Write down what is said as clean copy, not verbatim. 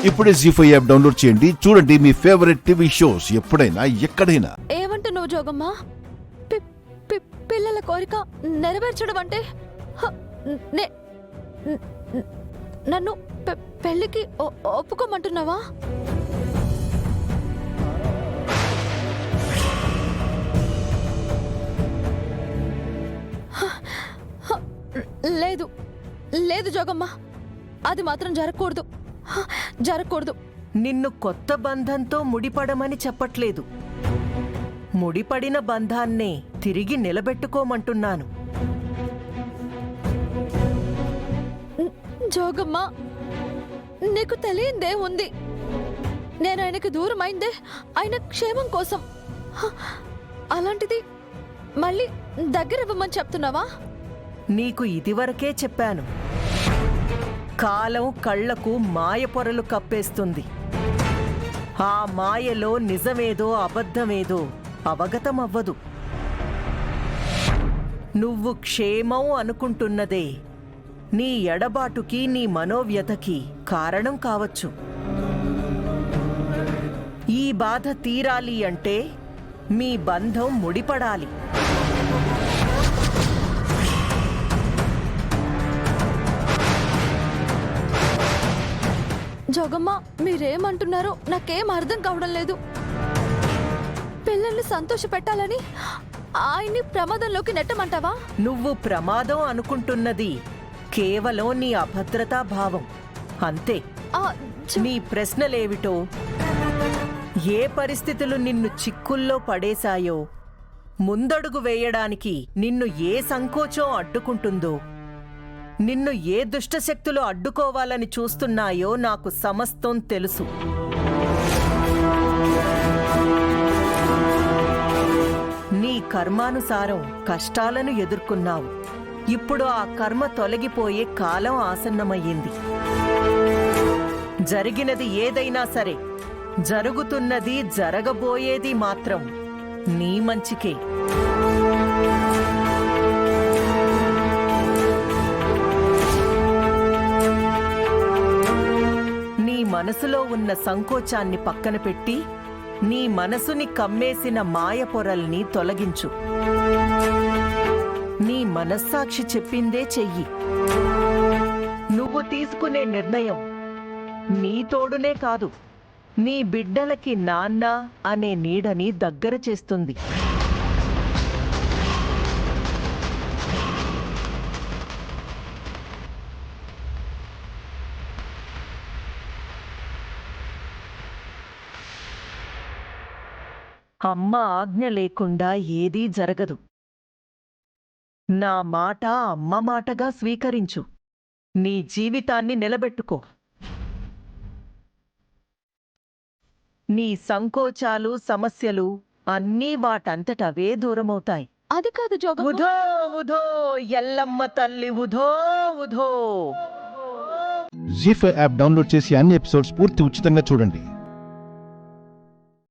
ఇప్పుడే జీ5 app download చేయండి. చూడండి మీ ఫేవరెట్ టీవీ షోస్ ఎప్పుడైనా ఎక్కడైనా. ఏమంటున్నావు జోగమ్మా? పిల్లల కోరిక నెరవేర్చడం అంటే నన్ను పెళ్లికి ఒప్పుకోమంటున్నావా? లేదు లేదు జోగమ్మా, అది మాత్రం జరగకూడదు. నిన్ను కొత్త బంధంతో ముడిపడమని చెప్పట్లేదు, ముడిపడిన బంధాన్నే తిరిగి నిలబెట్టుకోమంటున్నాను. జోగమ్మా, నీకు తెలియందే ఉంది. నేను ఆయనకి దూరం అయిందే ఆయన క్షేమం కోసం. అలాంటిది మళ్ళీ దగ్గర ఇవ్వమని చెప్తున్నావా? నీకు ఇదివరకే చెప్పాను, కాలం కళ్లకు మాయ పొరలు కప్పేస్తుంది. ఆ మాయలో నిజమేదో అబద్ధమేదో అవగతమవ్వదు. నువ్వు క్షేమం అనుకుంటున్నదే నీ ఎడబాటుకి, నీ మనోవ్యతకి కారణం కావచ్చు. ఈ బాధ తీరాలి అంటే మీ బంధం ముడిపడాలి. జోగమ్మ, మీరేమంటున్నారో నాకేం అర్థం కావడం లేదు. పిల్లల్ని సంతోష పెట్టాలని ఆయన్ని ప్రమాదంలోకి నెట్టమంటావా? నువ్వు ప్రమాదం అనుకుంటున్నది కేవలం నీ అభద్రతా భావం అంతే. నీ ప్రశ్నలేవిటో, ఏ పరిస్థితులు నిన్ను చిక్కుల్లో పడేశాయో, ముందడుగు వేయడానికి నిన్ను ఏ సంకోచం అడ్డుకుంటుందో, నిన్ను ఏ దుష్టశక్తులు అడ్డుకోవాలని చూస్తున్నాయో నాకు సమస్తం తెలుసు. నీ కర్మానుసారం కష్టాలను ఎదుర్కొన్నావు. ఇప్పుడు ఆ కర్మ తొలగిపోయే కాలం ఆసన్నమయ్యింది. జరిగినది ఏదైనా సరే, జరుగుతున్నది, జరగబోయేది మాత్రం నీ మంచికే. నీ మనసులో ఉన్న సంకోచాన్ని పక్కన పెట్టి నీ మనసుని కమ్మేసిన మాయ పొరల్ని తొలగించు. నీ మనస్సాక్షి చెప్పిందే చెయ్యి. నువ్వు తీసుకునే నిర్ణయం నీ తోడునే కాదు, నీ బిడ్డలకి నాన్న అనే నీడని దగ్గర చేస్తుంది. అమ్మ ఆజ్ఞ లేకుండా ఏదీ జరగదు. నా మాట అమ్మ మాటగా స్వీకరించు. నీ జీవితాన్ని నిలబెట్టుకో. నీ సంకోచాలు, సమస్యలు అన్నీ వాటంతటవే దూరమవుతాయి. అది కాదు జోగమ్మ. ఉధో ఉధో ఎల్లమ్మ తల్లి, ఉధో ఉధో. జీ5 యాప్ డౌన్లోడ్ చేసి అన్ని ఎపిసోడ్స్ పూర్తి ఉచితంగా చూడండి.